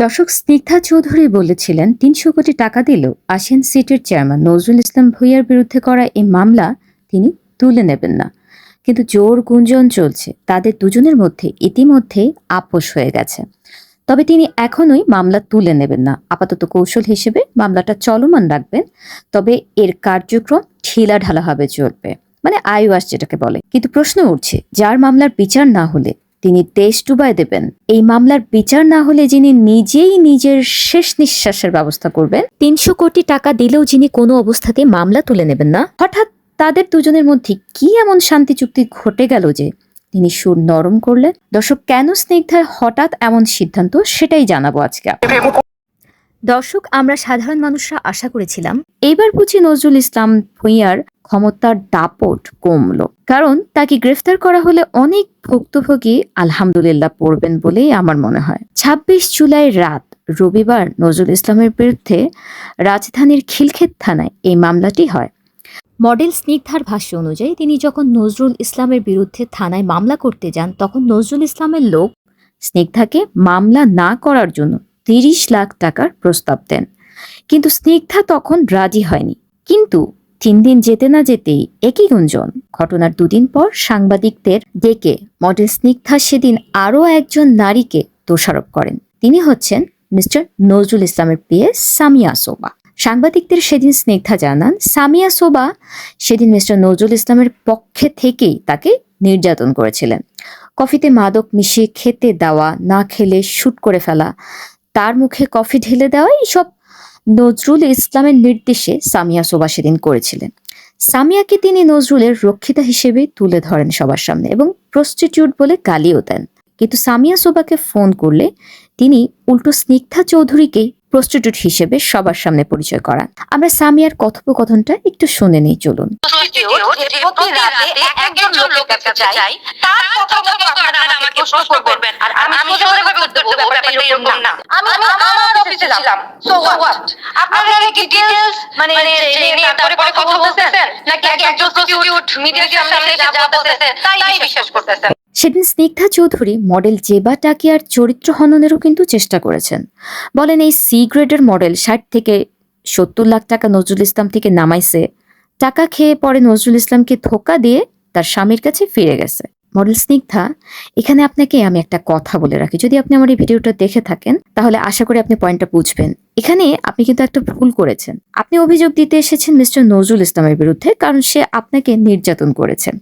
দর্শক, স্নিগ্ধা চৌধুরী বলেছিলেন ৩০০ কোটি টাকা দিলেও আসিয়ান সিটের চেয়ারম্যান নজরুল ইসলাম ভূঁইয়ার বিরুদ্ধে করা এই মামলা তিনি তুলে নেবেন না। কিন্তু জোর গুঞ্জন চলছে তাদের দুজনের মধ্যে ইতিমধ্যেই আপোষ হয়ে গেছে। তবে তিনি এখনোই মামলা তুলে নেবেন না, আপাতত কৌশল হিসেবে মামলাটা চলমান রাখবেন। তবে এর কার্যক্রম ঢিলাঢালাভাবে চলবে, মানে আইওয়াস যেটাকে বলে। কিন্তু প্রশ্ন উঠছে, যার মামলার বিচার না হলে তিনি দেশ ডুবায় দেবেন, এই মামলার বিচার না হলে যিনি নিজেই নিজের শেষ নিঃশ্বাসের ব্যবস্থা করবেন, ৩০০ কোটি টাকা দিলেও যিনি কোনো অবস্থাতে মামলা তুলে নেবেন না, হঠাৎ তাদের দুজনের মধ্যে কি এমন শান্তি চুক্তি ঘটে গেল যে তিনি সুর নরম করলেন? দর্শক, কেন স্নিগ্ধার হঠাৎ এমন সিদ্ধান্ত, সেটাই জানাবো আজকে। দর্শক, আমরা সাধারণ মানুষরা আশা করেছিলাম এইবার বুঝি নজরুল ইসলাম ভূঁইয়ার ক্ষমতার দাপট কমলো, কারণ তাকে গ্রেফতার করা হলে অনেক ভুক্তভোগী আলহামদুলিল্লাহ পড়বেন বলেই আমার মনে হয়। ২৬ জুলাই রাত রবিবার নজরুল ইসলামের বিরুদ্ধে রাজধানীর খিলক্ষেত থানায় এই মামলাটি হয়। মডেল স্নিগ্ধার ভাষ্য অনুযায়ী তিনি যখন নজরুল ইসলামের বিরুদ্ধে থানায় মামলা করতে যান, তখন নজরুল ইসলামের লোক স্নিগ্ধাকে মামলা না করার জন্য ৩০ লাখ টাকার প্রস্তাব দেন, কিন্তু স্নিগ্ধা তখন রাজি হয়নি। কিন্তু ৩ দিন যেতে না যেতেই একই গুঞ্জন। ঘটনার ২ দিন পর সাংবাদিকদের ডেকে মডেল স্নিগ্ধা সেদিন আরও একজন নারীকে দোষারোপ করেন। তিনি হচ্ছেন মিস্টার নজরুল ইসলামের পিএ সামিয়া সোবা। সাংবাদিকদের সেদিন স্নিগ্ধা জানান, সামিয়া সোবা সেদিন মিস্টার নজরুল ইসলামের পক্ষে থেকেই তাকে নির্যাতন করেছিলেন। কফিতে মাদক মিশিয়ে খেতে দেওয়া, না খেলে শুট করে ফেলা, তার মুখে কফি ঢেলে দেওয়া, এইসব নজরুল ইসলামের নির্দেশে সামিয়া সোবা সেদিন করেছিলেন। সামিয়াকে তিনি নজরুলের রক্ষিতা হিসেবে তুলে ধরেন সবার সামনে এবং প্রস্টিটিউট বলে গালিও দেন। কিন্তু সামিয়া সোবাকে ফোন করলে তিনি উল্টো স্নিগ্ধা চৌধুরীকেই প্রস্টিটিউট হিসেবে সবার সামনে পরিচয় করান। আমরা সামিয়ার কথোপকথনটা একটু শুনে নেই, চলুন। সেদিন স্নিগ্ধা চৌধুরী মডেল জেবা টাকিয়ার চরিত্র হননেরও কিন্তু চেষ্টা করেছেন। বলেন এই সি গ্রেডের মডেল ৬০ থেকে ৭০ লাখ টাকা নজরুল ইসলাম থেকে নামাইছে, টাকা খেয়ে পরে নজরুল ইসলামকে ধোকা দিয়ে তার স্বামীর কাছে ফিরে গেছে। মডেল স্নিগ্ধা, এখানে আপনাকে আমি একটা কথা বলে রাখি, যদি আপনি আমার এই ভিডিওটা দেখে থাকেন তাহলে আশা করি আপনি পয়েন্টটা বুঝবেন। এখানে আপনি কিন্তু একটা ভুল করেছেন। আপনি অভিযোগ দিতে এসেছেন মিস্টার নজরুল ইসলামের বিরুদ্ধে, কারণ সে আপনাকে নির্যাতন করেছেন।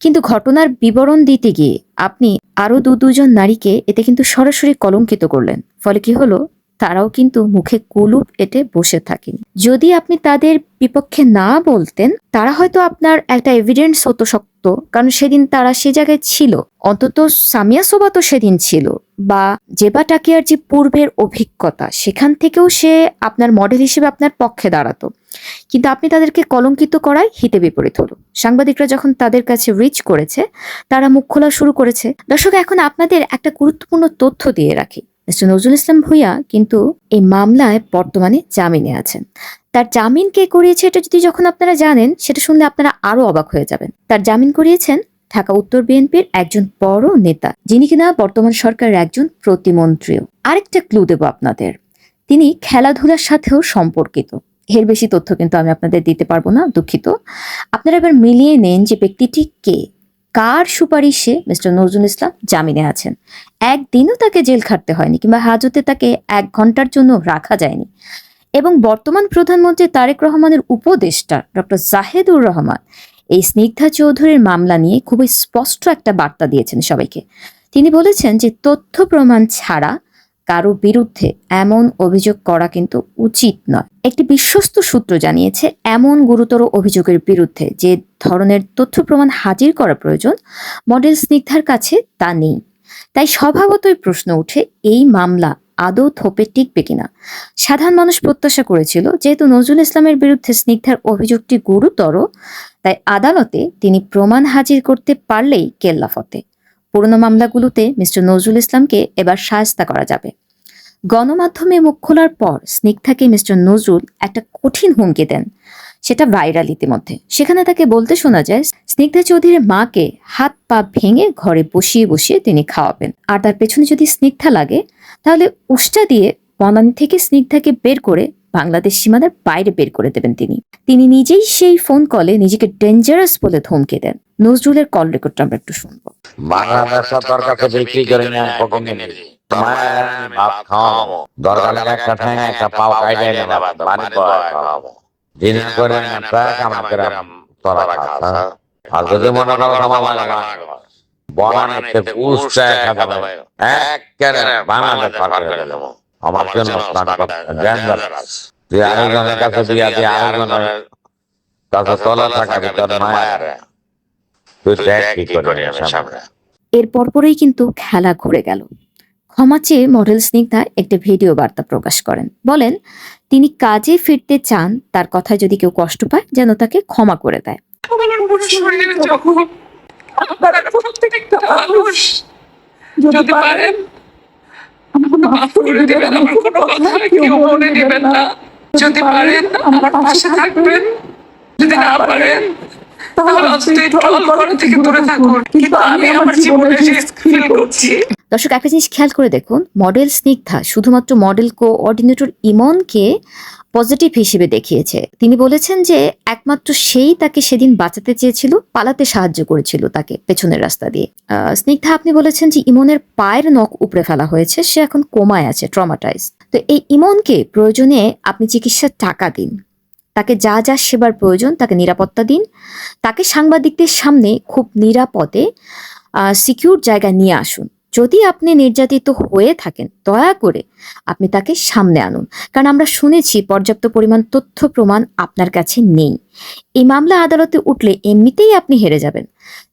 কিন্তু ঘটনার বিবরণ দিতে গিয়ে আপনি আরো দুজন নারীকে এতে কিন্তু সরাসরি কলঙ্কিত করলেন। ফলে কি হলো, তারাও কিন্তু মুখে কুলুপ এঁটে বসে থাকেন। যদি আপনি তাদের বিপক্ষে না বলতেন, তারা হয়তো আপনার একটা এভিডেন্স হতো শক্ত, কারণ সেদিন তারা সে জায়গায় ছিল। অন্তত সামিয়া সোবা তো সেদিন ছিল, বা জেবা টাকিয়ার যে পূর্বের অভিজ্ঞতা, সেখান থেকেও সে আপনার মডেল হিসেবে আপনার পক্ষে দাঁড়াতো। কিন্তু আপনি তাদেরকে কলঙ্কিত করায় হিতে বিপরীত হলো। সাংবাদিকরা যখন তাদের কাছে রিচ করেছে, তারা মুখ খোলা শুরু করেছে। দর্শক, এখন আপনাদের একটা গুরুত্বপূর্ণ তথ্য দিয়ে রাখি। মিস্টার নজরুল ইসলাম ভূঁইয়া কিন্তু এই মামলায় বর্তমানে জামিনে আছেন। তার জামিন কে করিয়েছে এটা যদি যখন আপনারা জানেন, সেটা শুনলে আপনারা আরো অবাক হয়ে যাবেন। তার জামিন করিয়েছেন ঢাকা উত্তর বিএনপির একজন বড় নেতা, যিনি কিনা বর্তমান সরকারের একজন প্রতিমন্ত্রীও। আরেকটা ক্লু দেব আপনাদের, তিনি খেলাধুলার সাথেও সম্পর্কিত। এর বেশি তথ্য কিন্তু আমি আপনাদের দিতে পারবো না, দুঃখিত। আপনারা এবার মিলিয়ে নেন যে ব্যক্তিটি কে, কার সুপারিশে মিস্টার নজরুল ইসলাম জামিনে আছেন। একদিনও তাকে জেল খাটতে হয়নি, কিংবা হাজতে তাকে ১ ঘন্টার জন্য রাখা যায়নি। এবং বর্তমান প্রধানমন্ত্রী তারেক রহমানের উপদেষ্টা ডক্টর জাহেদুর রহমান এই স্নিগ্ধা চৌধুরীর মামলা নিয়ে খুবই স্পষ্ট একটা বার্তা দিয়েছেন সবাইকে। তিনি বলেছেন যে তথ্য প্রমাণ ছাড়া কারো বিরুদ্ধে এমন অভিযোগ করা কিন্তু উচিত নয়। একটি বিশ্বস্ত সূত্র জানিয়েছে, এমন গুরুতর অভিযোগের বিরুদ্ধে যে ধরনের তথ্য প্রমাণ হাজির করা প্রয়োজন, মডেল স্নিগ্ধার কাছে তা নেই। তাই স্বভাবতই প্রশ্ন উঠে, এই মামলা আদৌ থোপে টিকবে কিনা। সাধারণ মানুষ প্রত্যাশা করেছিল, যেহেতু নজরুল ইসলামের বিরুদ্ধে স্নিগ্ধার অভিযোগটি গুরুতর, তাই আদালতে তিনি প্রমাণ হাজির করতে পারলেই কেল্লা ফতে। পুরনো মামলাগুলোতে মিস্টার নজরুল ইসলামকে এবার শায়েস্তা করা যাবে। গণমাধ্যমে মুখ খোলার পর স্নিগ্ধাকে মিস্টার নজরুল একটা কঠিন হুমকি দেন, সেটা ভাইরাল ইতিমধ্যে। সেখানে তাকে বলতে শোনা যায়, স্নিগ্ধা চৌধুরীর মাকে হাত পা ভেঙে ঘরে বসিয়ে বসিয়ে তিনি খাওয়াবেন, আর তার পেছনে যদি স্নিগ্ধা লাগে তাহলে উষ্টা দিয়ে বনানী থেকে স্নিগ্ধাকে বের করে বাংলাদেশ সীমানার বাইরে বের করে দেবেন তিনি নিজেই সেই ফোন কলে নিজেকে ডেঞ্জারাস বলে ধমকে দেন। নজরুলের কল রেকর্ডটা আমরা একটু শুনবো। বাংলাদেশ সরকার কাছে বিক্রি করে নিয়ে পকেটে নিয়ে ভাত খাওয়াবো, দরকার লাগে একটা ঠ্যাং একটা পাও কাইডে নেবা পানি খাওয়াবো, দিনের করে প্রায় আমার গ্রাম তোরা খাওয়া। আর যদি মনে করো আমার বনানীতে পুষটা খাবে একেবারে বাংলাদেশ সরকার দেবো আমার জন্য তুই আরেকজনের কাছে বিয়া দিয়ে আরেকজনের কাছে তলা থাকা ভিতর মায়ের তুই দেখ কি করে সামনে। এর পরপরই কিন্তু খেলা ঘুরে গেল। ক্ষমা চেয়ে মডেল স্নিগ্ধা একটা ভিডিও বার্তা প্রকাশ করেন, বলেন তিনি কাজে ফিরতে চান, তার কথায় যদি কেউ কষ্ট পায় যেন তাকে ক্ষমা করে দেয়। যদি পারেন মাফ করে দেবেন, আমার কোনো কথা কেউ মনে নেবেন না। যদি পারেন আমার পাশে থাকবেন, যদি না পারেন তাহলে অন্তত ট্রল করা থেকে দূরে থাকুন। কিন্তু আমি আমার জীবনে রিস্ক ফিল করছি। দর্শক, একটা জিনিস খেয়াল করে দেখুন, মডেল স্নিগ্ধা শুধুমাত্র মডেল কোঅর্ডিনেটর ইমনকে পজিটিভ হিসেবে দেখিয়েছে। তিনি বলেছেন যে একমাত্র সেই তাকে সেদিন বাঁচাতে চেয়েছিল, পালাতে সাহায্য করেছিল তাকে পেছনের রাস্তা দিয়ে। স্নিগ্ধা, আপনি বলেছেন যে ইমনের পায়ের নখ উপড়ে ফেলা হয়েছে, সে এখন কোমায় আছে, ট্রমাটাইজ। তো এই ইমনকে প্রয়োজনে আপনি চিকিৎসার টাকা দিন, তাকে যা যা সেবার প্রয়োজন তাকে নিরাপত্তা দিন, তাকে সাংবাদিকদের সামনে খুব নিরাপদে সিকিউর জায়গায় নিয়ে আসুন। যদি আপনি নির্যাতিত হয়ে থাকেন দয়া করে আপনি তাকে সামনে আনুন, কারণ আমরা শুনেছি পর্যাপ্ত পরিমাণ তথ্য প্রমাণ আপনার কাছে নেই। এই মামলা আদালতে উঠলে এমনিতেই আপনি হেরে যাবেন।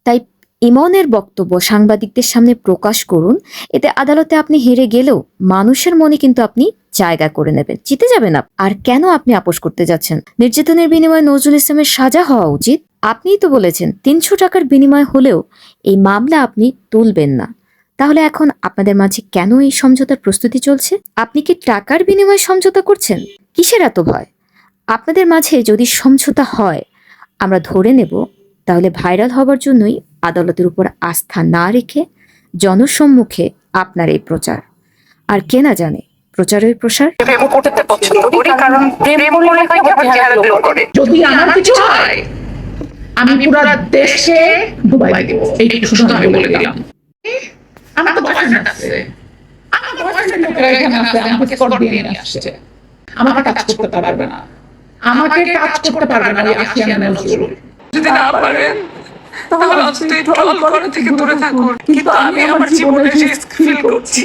তাই ইমনের বক্তব্য সাংবাদিকদের সামনে প্রকাশ করুন, এতে আদালতে আপনি হেরে গেলেও মানুষের মনে কিন্তু আপনি জায়গা করে নেবেন, জিতে যাবেন। আর কেন আপনি আপোষ করতে যাচ্ছেন? নির্যাতনের বিনিময়ে নজরুল ইসলামের সাজা হওয়া উচিত। আপনিই তো বলেছেন ৩০০ টাকার বিনিময় হলেও এই মামলা আপনি তুলবেন না। তাহলে এখন আপনাদের মাঝে কেন এই সমঝোতার প্রস্তুতি চলছে? আপনি কি টাকার বিনিময়ে সমঝোতা করছেন? কিসের এত ভয়? আপনাদের মাঝে যদি সমঝোতা হয় আমরা ধরে নেব, তাহলে ভাইরাল হবার জন্যই আদালতের উপর আস্থা না রেখে জনসম্মুখে আপনার এই প্রচার। আর কে না জানে প্রচারের প্রসার। যদি আমার কিছু হয় আমি পুরো দেশে ডুবাই দেব, এইটুকু শুধু আমি বলে দিলাম। আমার তো বয়ফ্রেন্ড আছে, আমার বয়ফ্রেন্ড এখানে আছে, আমাকে স্কট দিয়ে নিয়ে আসছে, আমাকে টাচ করতে পারবে না, আমাকে টাচ করতে পারবে না ওই আসিয়ান নজরুল। যদি না পারেন তাহলে অন্তত ট্রল করা থেকে দূরে থাকুন। কিন্তু আমি আমার জীবনে রিস্ক ফিল করছি।